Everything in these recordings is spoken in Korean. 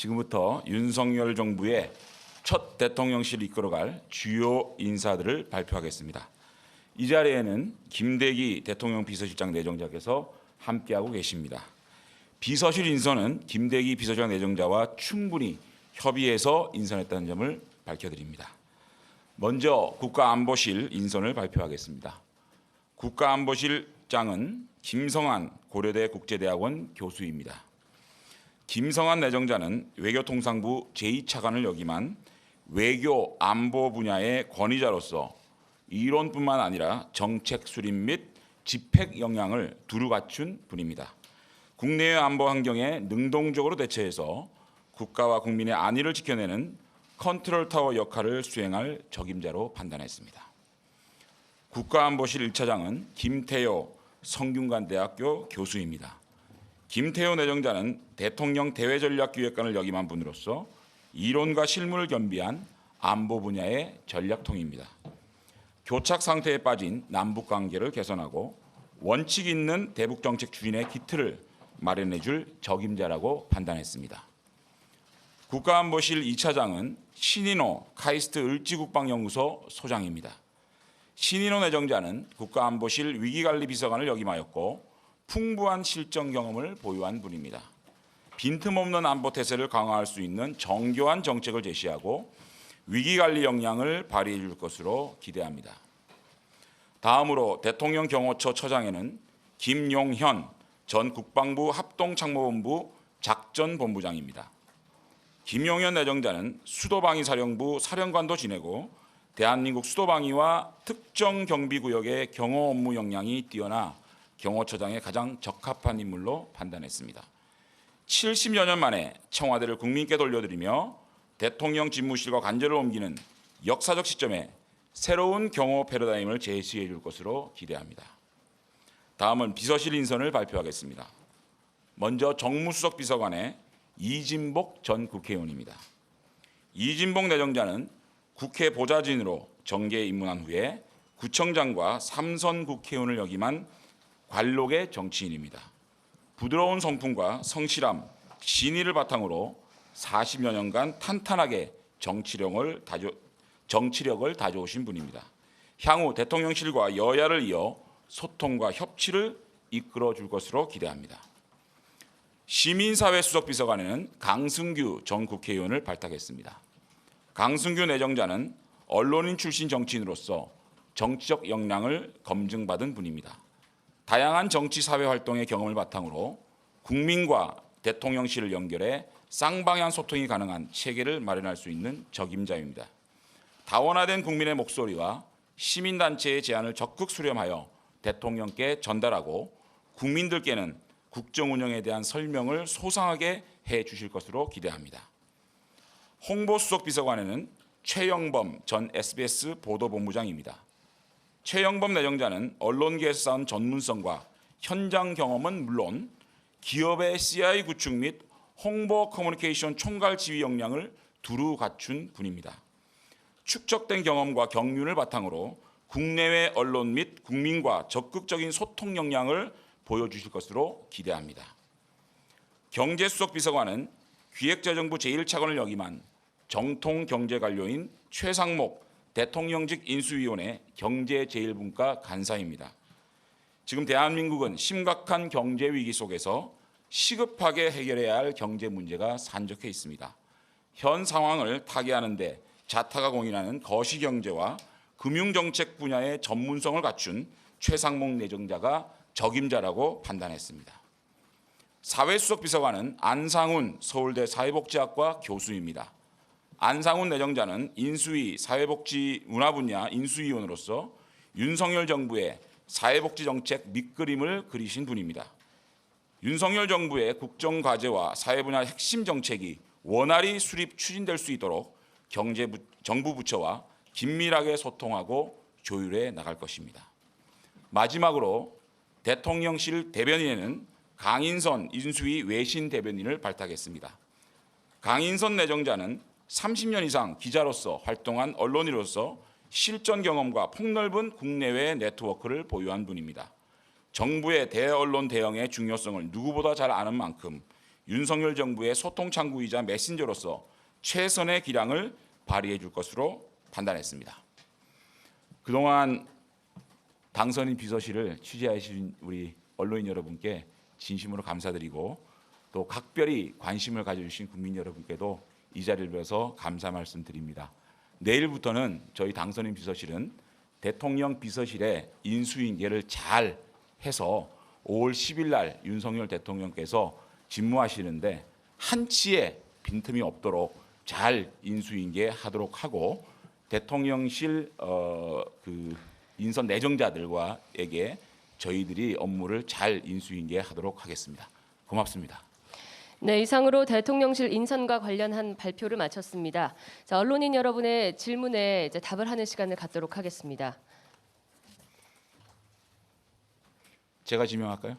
지금부터 윤석열 정부의 첫 대통령실을 이끌어갈 주요 인사들을 발표하겠습니다. 이 자리에는 김대기 대통령 비서실장 내정자께서 함께하고 계십니다. 비서실 인선은 김대기 비서실장 내정자와 충분히 협의해서 인선했다는 점을 밝혀드립니다. 먼저 국가안보실 인선을 발표하겠습니다. 국가안보실장은 김성한 고려대 국제대학원 교수입니다. 김성한 내정자는 외교통상부 제2차관을 역임한 외교 안보 분야의 권위자로서 이론뿐만 아니라 정책 수립 및 집행 역량을 두루 갖춘 분입니다. 국내외 안보 환경에 능동적으로 대처해서 국가와 국민의 안위를 지켜내는 컨트롤 타워 역할을 수행할 적임자로 판단했습니다. 국가안보실 1차장은 김태효 성균관대학교 교수입니다. 김태효 내정자는 대통령 대외전략기획관을 역임한 분으로서 이론과 실무를 겸비한 안보 분야의 전략통입니다. 교착 상태에 빠진 남북 관계를 개선하고 원칙 있는 대북 정책 추진의 기틀을 마련해 줄 적임자라고 판단했습니다. 국가안보실 2차장은 신인호 카이스트 을지국방연구소 소장입니다. 신인호 내정자는 국가안보실 위기관리비서관을 역임하였고 풍부한 실정 경험을 보유한 분입니다. 빈틈없는 안보 태세를 강화할 수 있는 정교한 정책을 제시하고 위기관리 역량을 발휘해 줄 것으로 기대합니다. 다음으로 대통령 경호처 처장에는 김용현 전 국방부 합동참모본부 작전본부장입니다. 김용현 내정자는 수도방위사령부 사령관도 지내고 대한민국 수도방위와 특정 경비구역의 경호 업무 역량이 뛰어나 경호처장에 가장 적합한 인물로 판단했습니다. 70여 년 만에 청와대를 국민께 돌려드리며 대통령 집무실과 관저를 옮기는 역사적 시점에 새로운 경호 패러다임을 제시해 줄 것으로 기대합니다. 다음은 비서실 인선을 발표하겠습니다. 먼저 정무수석 비서관의 이진복 전 국회의원입니다. 이진복 내정자는 국회 보좌진으로 정계에 입문한 후에 구청장과 3선 국회의원을 역임한 관록의 정치인입니다. 부드러운 성품과 성실함, 신의를 바탕으로 40여 년간 탄탄하게 정치력을 다져오신 분입니다. 향후 대통령실과 여야를 이어 소통과 협치를 이끌어 줄 것으로 기대합니다. 시민사회 수석비서관에는 강승규 전 국회의원을 발탁했습니다. 강승규 내정자는 언론인 출신 정치인으로서 정치적 역량을 검증받은 분입니다. 다양한 정치 사회 활동의 경험을 바탕으로 국민과 대통령실을 연결해 쌍방향 소통이 가능한 체계를 마련할 수 있는 적임자입니다. 다원화된 국민의 목소리와 시민단체의 제안을 적극 수렴하여 대통령께 전달하고 국민들께는 국정 운영에 대한 설명을 소상하게 해 주실 것으로 기대합니다. 홍보수석 비서관에는 최영범 전 SBS 보도본부장입니다. 최영범 내정자는 언론계에서 쌓은 전문성과 현장 경험은 물론 기업의 CI 구축 및 홍보 커뮤니케이션 총괄 지휘 역량을 두루 갖춘 분입니다. 축적된 경험과 경륜을 바탕으로 국내외 언론 및 국민과 적극적인 소통 역량을 보여주실 것으로 기대합니다. 경제수석 비서관은 기획재정부 제1차관을 역임한 정통경제관료인 최상목 대통령직 인수위원회 경제제일분과 간사입니다. 지금 대한민국은 심각한 경제 위기 속에서 시급하게 해결해야 할 경제 문제가 산적해 있습니다. 현 상황을 타개하는 데 자타가 공인하는 거시경제와 금융정책 분야의 전문성을 갖춘 최상목 내정자가 적임자라고 판단했습니다. 사회수석 비서관은 안상훈 서울대 사회복지학과 교수입니다. 안상훈 내정자는 인수위 사회복지 문화 분야 인수위원으로서 윤석열 정부의 사회복지 정책 밑그림을 그리신 분입니다. 윤석열 정부의 국정과제와 사회 분야 핵심 정책이 원활히 수립 추진될 수 있도록 정부 부처와 긴밀하게 소통하고 조율해 나갈 것입니다. 마지막으로 대통령실 대변인에는 강인선 인수위 외신 대변인을 발탁했습니다. 강인선 내정자는 30년 이상 기자로서 활동한 언론인으로서 실전 경험과 폭넓은 국내외 네트워크를 보유한 분입니다. 정부의 대언론 대응의 중요성을 누구보다 잘 아는 만큼 윤석열 정부의 소통 창구이자 메신저로서 최선의 기량을 발휘해 줄 것으로 판단했습니다. 그동안 당선인 비서실을 취재해 주신 우리 언론인 여러분께 진심으로 감사드리고 또 각별히 관심을 가져주신 국민 여러분께도 이 자리를 빌어서 감사 말씀드립니다. 내일부터는 저희 당선인 비서실은 대통령 비서실의 인수인계를 잘 해서 5월 10일 날 윤석열 대통령께서 집무하시는데 한치의 빈틈이 없도록 잘 인수인계하도록 하고 대통령실 그 인선 내정자들과에게 저희들이 업무를 잘 인수인계하도록 하겠습니다. 고맙습니다. 네, 이상으로 대통령실 인선과 관련한 발표를 마쳤습니다. 자, 언론인 여러분의 질문에 이제 답을 하는 시간을 갖도록 하겠습니다. 제가 지명할까요?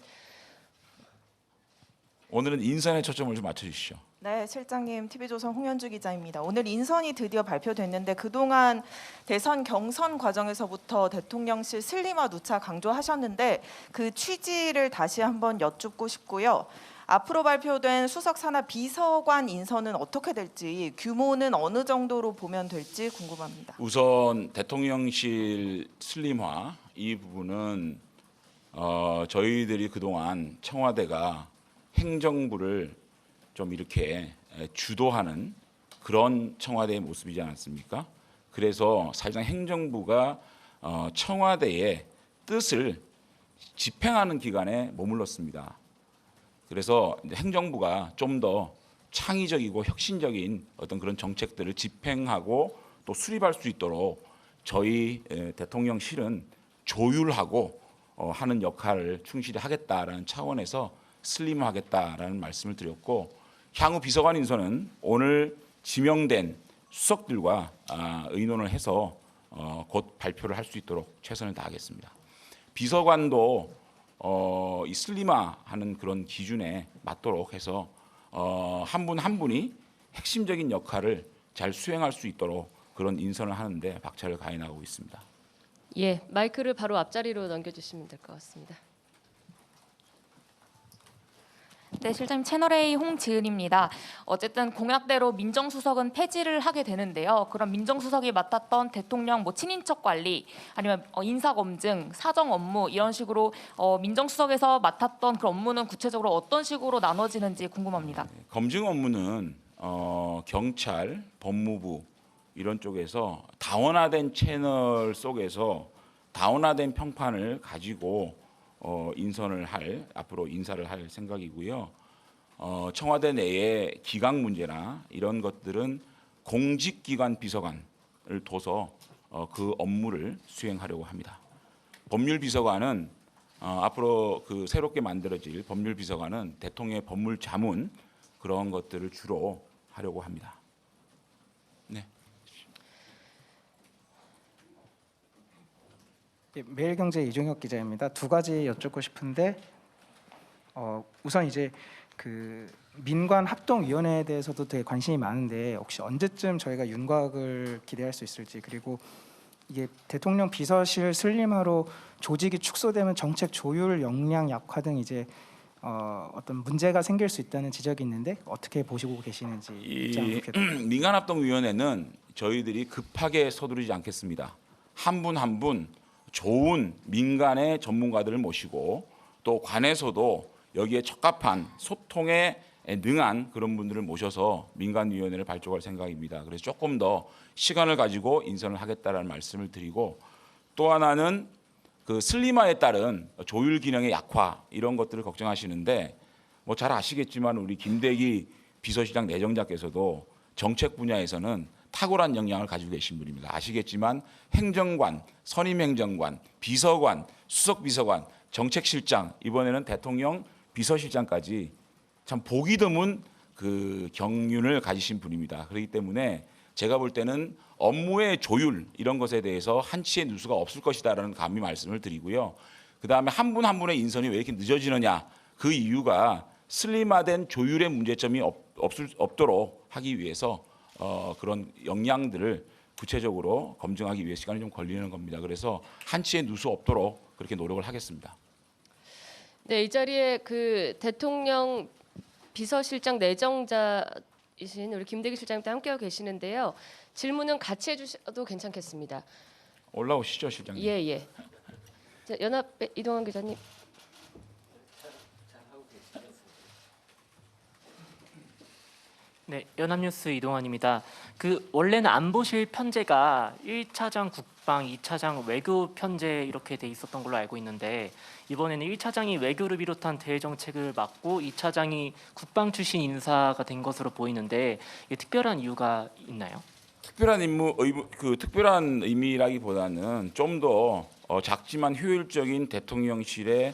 오늘은 인선에 초점을 좀 맞춰주시죠. 네, 실장님, TV조선 홍현주 기자입니다. 오늘 인선이 드디어 발표됐는데 그동안 대선 경선 과정에서부터 대통령실 슬림화 누차 강조하셨는데 그 취지를 다시 한번 여쭙고 싶고요. 앞으로 발표된 수석 산하 비서관 인선은 어떻게 될지, 규모는 어느 정도로 보면 될지 궁금합니다. 우선 대통령실 슬림화 이 부분은 저희들이 그동안 청와대가 행정부를 좀 이렇게 주도하는 그런 청와대의 모습이지 않았습니까? 그래서 사실상 행정부가 청와대의 뜻을 집행하는 기관에 머물렀습니다. 그래서 행정부가 좀 더 창의적이고 혁신적인 어떤 그런 정책들을 집행하고 또 수립할 수 있도록 저희 대통령실은 조율하고 하는 역할을 충실히 하겠다라는 차원에서 슬림하겠다라는 말씀을 드렸고 향후 비서관 인선은 오늘 지명된 수석들과 의논을 해서 곧 발표를 할 수 있도록 최선을 다하겠습니다. 비서관도 이 슬림화하는 그런 기준에 맞도록 해서 한 분 한 분이 핵심적인 역할을 잘 수행할 수 있도록 그런 인선을 하는데 박차를 가해 나가고 있습니다. 예, 마이크를 바로 앞자리로 넘겨주시면 될 것 같습니다. 네, 실장님 채널A 홍지은입니다. 어쨌든 공약대로 민정수석은 폐지를 하게 되는데요. 그럼 민정수석이 맡았던 대통령 친인척 관리 아니면 인사검증, 사정 업무 이런 식으로 민정수석에서 맡았던 그 업무는 구체적으로 어떤 식으로 나눠지는지 궁금합니다. 검증 업무는 경찰, 법무부 이런 쪽에서 다원화된 채널 속에서 다원화된 평판을 가지고 인선을 할 앞으로 인사를 할 생각이고요. 청와대 내의 기강 문제나 이런 것들은 공직기관 비서관을 둬서 그 업무를 수행하려고 합니다. 법률비서관은 앞으로 그 새롭게 만들어질 법률비서관은 대통령의 법물 자문 그런 것들을 주로 하려고 합니다. 네. 매일경제 이종혁 기자입니다. 두 가지 여쭙고 싶은데 우선 이제 그 민관 합동위원회에 대해서도 되게 관심이 많은데 혹시 언제쯤 저희가 윤곽을 기대할 수 있을지, 그리고 이게 대통령 비서실 슬림화로 조직이 축소되면 정책 조율 역량 약화 등 이제 어떤 문제가 생길 수 있다는 지적이 있는데 어떻게 보시고 계시는지 이 민간합동위원회는 저희들이 급하게 서두르지 않겠습니다. 한 분 한 분 좋은 민간의 전문가들을 모시고 또 관에서도 여기에 적합한 소통에 능한 그런 분들을 모셔서 민간위원회를 발족할 생각입니다. 그래서 조금 더 시간을 가지고 인선을 하겠다라는 말씀을 드리고, 또 하나는 그 슬림화에 따른 조율 기능의 약화 이런 것들을 걱정하시는데 뭐 잘 아시겠지만 우리 김대기 비서실장 내정자께서도 정책 분야에서는 탁월한 역량을 가지고 계신 분입니다. 아시겠지만 행정관, 선임행정관, 비서관, 수석비서관, 정책실장, 이번에는 대통령 비서실장까지 참 보기 드문 그 경륜을 가지신 분입니다. 그렇기 때문에 제가 볼 때는 업무의 조율 이런 것에 대해서 한치의 누수가 없을 것이다라는 감히 말씀을 드리고요. 그다음에 한 분 한 분의 인선이 왜 이렇게 늦어지느냐, 그 이유가 슬림화된 조율의 문제점이 없도록 하기 위해서 그런 역량들을 구체적으로 검증하기 위해 시간이 좀 걸리는 겁니다. 그래서 한치의 누수 없도록 그렇게 노력을 하겠습니다. 네, 이 자리에 그 대통령 비서실장 내정자이신 우리 김대기 실장님도 함께하고 계시는데요. 질문은 같이 해주셔도 괜찮겠습니다. 올라오시죠, 실장님. 예, 예. 자, 연합 이동환 기자님. 네, 연합뉴스 이동환입니다. 원래는 안보실 편제가 1차장 국방, 2차장 외교 편제 이렇게 돼 있었던 걸로 알고 있는데 이번에는 1차장이 외교를 비롯한 대외 정책을 맡고 2차장이 국방 출신 인사가 된 것으로 보이는데 이게 특별한 이유가 있나요? 특별한 의미라기보다는 좀 더 작지만 효율적인 대통령실의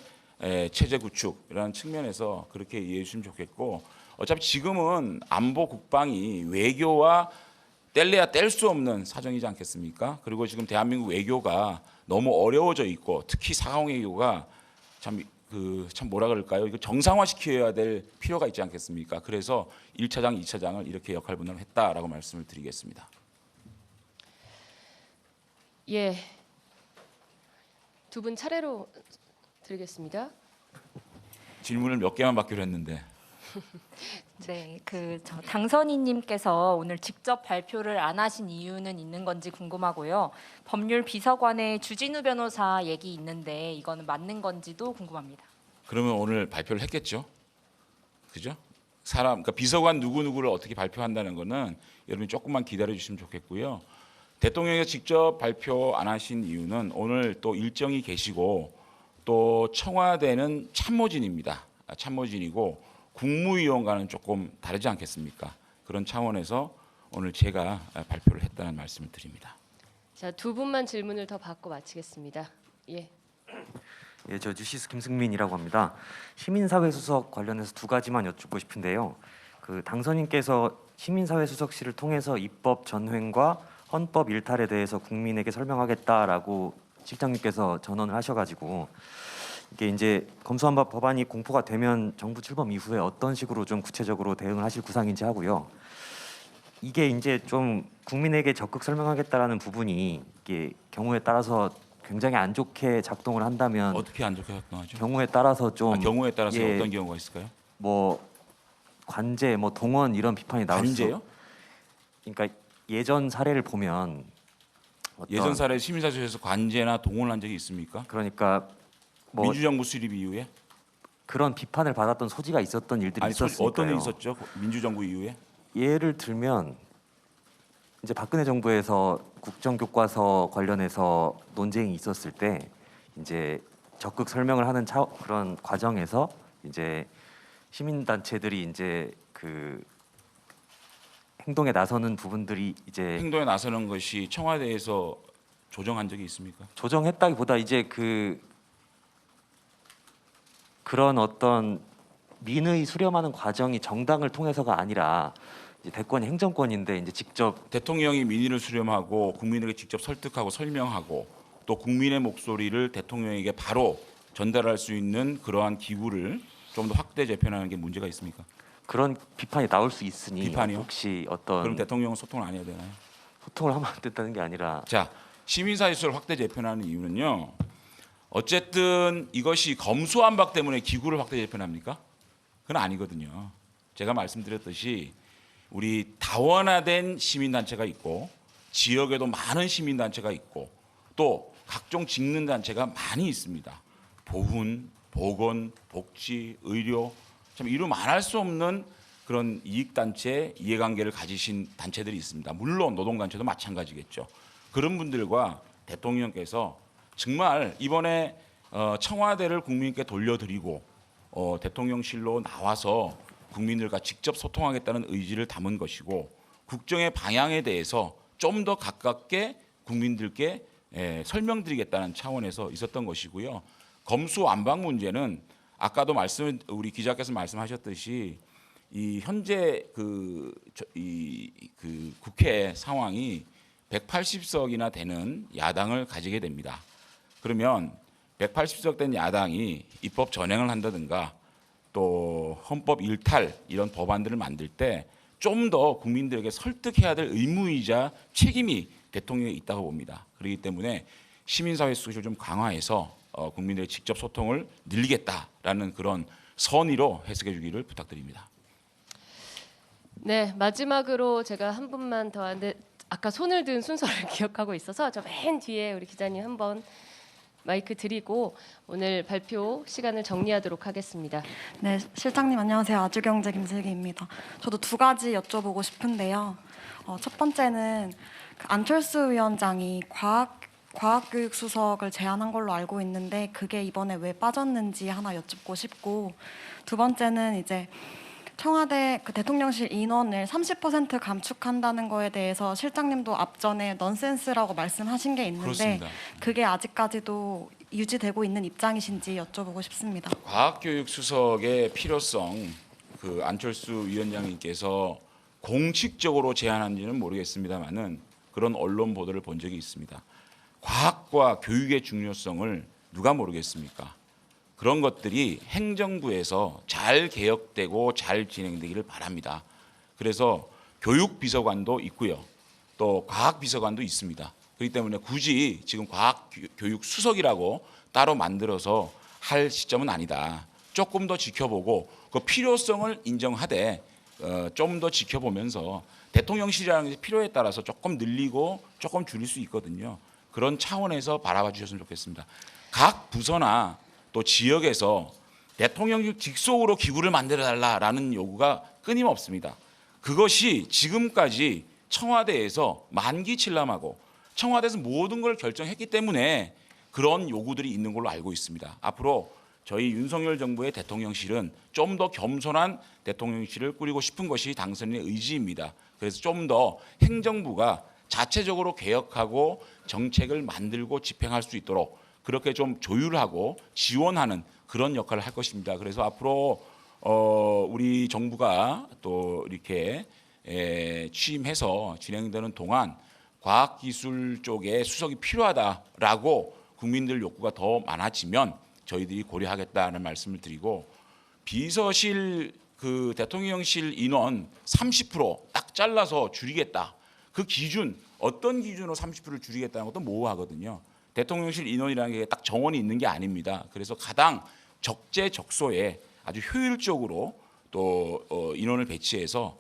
체제 구축이라는 측면에서 그렇게 이해해 주시면 좋겠고, 어차피 지금은 안보 국방이 외교와 뗄래야 뗄 수 없는 사정이지 않겠습니까? 그리고 지금 대한민국 외교가 너무 어려워져 있고, 특히 사강 외교가 참 뭐라 그럴까요? 이거 정상화시켜야 될 필요가 있지 않겠습니까? 그래서 1차장, 2차장을 이렇게 역할 분담을 했다라고 말씀을 드리겠습니다. 예. 두 분 차례로 드리겠습니다. 질문을 몇 개만 받기로 했는데. 네, 당선인님께서 오늘 직접 발표를 안 하신 이유는 있는 건지 궁금하고요. 법률 비서관의 주진우 변호사 얘기 있는데 이거는 맞는 건지도 궁금합니다. 그러면 오늘 발표를 했겠죠? 그죠? 그러니까 비서관 누구누구를 어떻게 발표한다는 거는 여러분이 조금만 기다려 주시면 좋겠고요. 대통령이 직접 발표 안 하신 이유는 오늘 또 일정이 계시고 또 청와대는 참모진입니다. 참모진이고 국무위원과는 조금 다르지 않겠습니까? 그런 차원에서 오늘 제가 발표를 했다는 말씀을 드립니다. 자, 두 분만 질문을 더 받고 마치겠습니다. 예. 예, 저 뉴시스 김승민이라고 합니다. 시민사회 수석 관련해서 두 가지만 여쭙고 싶은데요. 당선인께서 시민사회 수석실을 통해서 입법 전횡과 헌법 일탈에 대해서 국민에게 설명하겠다라고 실장님께서 전언을 하셔가지고 이게 이제 검수완 법안이 공포가 되면 정부 출범 이후에 어떤 식으로 좀 구체적으로 대응을 하실 구상인지 하고요. 이게 이제 좀 국민에게 적극 설명하겠다라는 부분이 이게 경우에 따라서 굉장히 안 좋게 작동을 한다면 어떻게 안 좋게 작동하죠? 경우에 따라서 좀 경우에 따라서 예, 어떤 경우가 있을까요? 뭐 관제, 동원 이런 비판이 나올 수. 관제요? 그러니까 예전 사례를 보면 예전 사례 시민사회에서 관제나 동원을 한 적이 있습니까? 그러니까 민주정부 수립 이후에? 그런 비판을 받았던 소지가 있었던 일들이 있었으니까요. 어떤 일이 있었죠? 민주정부 이후에? 예를 들면 이제 박근혜 정부에서 국정교과서 관련해서 논쟁이 있었을 때 이제 적극 설명을 하는 그런 과정에서 이제 시민단체들이 이제 행동에 나서는 부분들이 이제 행동에 나서는 것이 청와대에서 조정한 적이 있습니까? 조정했다기보다 이제 그런 어떤 민의 수렴하는 과정이 정당을 통해서가 아니라 이제 대권이 행정권인데 이제 직접 대통령이 민의를 수렴하고 국민에게 직접 설득하고 설명하고 또 국민의 목소리를 대통령에게 바로 전달할 수 있는 그러한 기구를 좀 더 확대 재편하는 게 문제가 있습니까? 그런 비판이 나올 수 있으니 비판이요? 혹시 어떤 그럼 대통령은 소통을 안 해야 되나요? 소통을 하면 안 된다는 게 아니라 자, 시민사회수를 확대 재편하는 이유는요. 어쨌든 이것이 검수완박 때문에 기구를 확대 재편합니까? 그건 아니거든요. 제가 말씀드렸듯이 우리 다원화된 시민단체가 있고 지역에도 많은 시민단체가 있고 또 각종 직능단체가 많이 있습니다. 보훈, 보건, 복지, 의료 참 이루 말할 수 없는 그런 이익단체, 이해관계를 가지신 단체들이 있습니다. 물론 노동단체도 마찬가지겠죠. 그런 분들과 대통령께서 정말 이번에 청와대를 국민께 돌려드리고 대통령실로 나와서 국민들과 직접 소통하겠다는 의지를 담은 것이고 국정의 방향에 대해서 좀 더 가깝게 국민들께 설명드리겠다는 차원에서 있었던 것이고요. 검수완박 문제는 아까도 우리 기자께서 말씀하셨듯이 이 현재 국회 상황이 180석이나 되는 야당을 가지게 됩니다. 그러면 180석 된 야당이 입법 전행을 한다든가 또 헌법 일탈 이런 법안들을 만들 때 좀 더 국민들에게 설득해야 될 의무이자 책임이 대통령에 있다고 봅니다. 그렇기 때문에 시민사회 수준을 좀 강화해서 국민들의 직접 소통을 늘리겠다라는 그런 선의로 해석해 주기를 부탁드립니다. 네, 마지막으로 제가 한 분만 더 하는데 아까 손을 든 순서를 기억하고 있어서 저 맨 뒤에 우리 기자님 한번 마이크 드리고 오늘 발표 시간을 정리하도록 하겠습니다. 네, 실장님 안녕하세요. 아주경제 김슬기입니다. 저도 두 가지 여쭤보고 싶은데요. 첫 번째는 그 안철수 위원장이 과학교육 수석을 제안한 걸로 알고 있는데 그게 이번에 왜 빠졌는지 하나 여쭙고 싶고, 두 번째는 이제 청와대 그 대통령실 인원을 30% 감축한다는 거에 대해서 실장님도 앞전에 넌센스라고 말씀하신 게 있는데 그렇습니다. 그게 아직까지도 유지되고 있는 입장이신지 여쭤보고 싶습니다. 과학교육 수석의 필요성 그 안철수 위원장님께서 공식적으로 제안한지는 모르겠습니다만은 그런 언론 보도를 본 적이 있습니다. 과학과 교육의 중요성을 누가 모르겠습니까? 그런 것들이 행정부에서 잘 개혁되고 잘 진행되기를 바랍니다. 그래서 교육비서관도 있고요. 또 과학비서관도 있습니다. 그렇기 때문에 굳이 지금 과학교육 수석이라고 따로 만들어서 할 시점은 아니다. 조금 더 지켜보고 그 필요성을 인정하되 좀 더 지켜보면서 대통령실이라는 게 필요에 따라서 조금 늘리고 조금 줄일 수 있거든요. 그런 차원에서 바라봐 주셨으면 좋겠습니다. 각 부서나 또 지역에서 대통령실 직속으로 기구를 만들어달라라는 요구가 끊임없습니다. 그것이 지금까지 청와대에서 만기칠람하고 청와대에서 모든 걸 결정했기 때문에 그런 요구들이 있는 걸로 알고 있습니다. 앞으로 저희 윤석열 정부의 대통령실은 좀 더 겸손한 대통령실을 꾸리고 싶은 것이 당선인의 의지입니다. 그래서 좀 더 행정부가 자체적으로 개혁하고 정책을 만들고 집행할 수 있도록 그렇게 좀 조율하고 지원하는 그런 역할을 할 것입니다. 그래서 앞으로 우리 정부가 또 이렇게 취임해서 진행되는 동안 과학기술 쪽에 수석이 필요하다라고 국민들 욕구가 더 많아지면 저희들이 고려하겠다는 말씀을 드리고, 비서실 그 대통령실 인원 30%딱 잘라서 줄이겠다. 그 기준 어떤 기준으로 30%를 줄이겠다는 것도 모호하거든요. 대통령실 인원이라는 게 딱 정원이 있는 게 아닙니다. 그래서 가장 적재적소에 아주 효율적으로 또 인원을 배치해서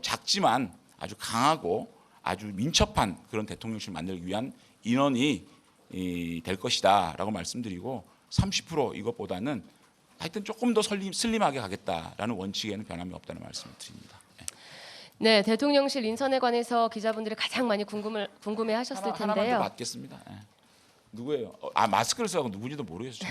작지만 아주 강하고 아주 민첩한 그런 대통령실 만들기 위한 인원이 될 것이다라고 말씀드리고, 30% 이것보다는 하여튼 조금 더 슬림하게 가겠다라는 원칙에는 변함이 없다는 말씀을 드립니다. 네, 대통령실 인선에 관해서 기자분들이 가장 많이 궁금해하셨을 하나만 더 텐데요. 받겠습니다. 누구예요? 마스크를 써서 누구지도 모르겠어요.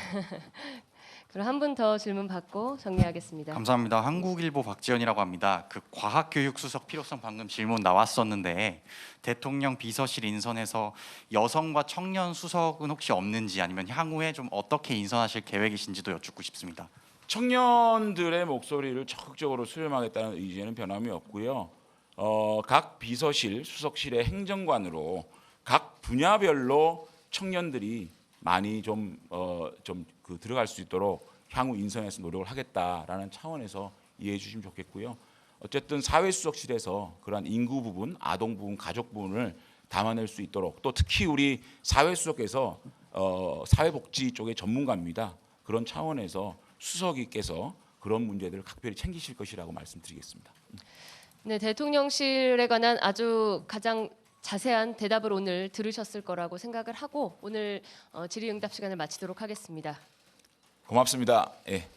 그럼 한 분 더 질문 받고 정리하겠습니다. 감사합니다. 한국일보 박지연이라고 합니다. 그 과학교육수석 필요성 방금 질문 나왔었는데 대통령 비서실 인선에서 여성과 청년 수석은 혹시 없는지, 아니면 향후에 좀 어떻게 인선하실 계획이신지도 여쭙고 싶습니다. 청년들의 목소리를 적극적으로 수렴하겠다는 의지에는 변함이 없고요. 각 비서실, 수석실의 행정관으로 각 분야별로 청년들이 많이 좀 들어갈 수 있도록 향후 인선에서 노력을 하겠다라는 차원에서 이해해 주시면 좋겠고요. 어쨌든 사회수석실에서 그러한 인구 부분, 아동 부분, 가족 부분을 담아낼 수 있도록, 또 특히 우리 사회수석께서 사회복지 쪽의 전문가입니다. 그런 차원에서 수석이께서 그런 문제들을 각별히 챙기실 것이라고 말씀드리겠습니다. 네, 대통령실에 관한 아주 가장 자세한 대답을 오늘 들으셨을 거라고 생각을 하고 오늘 질의응답 시간을 마치도록 하겠습니다. 고맙습니다. 예.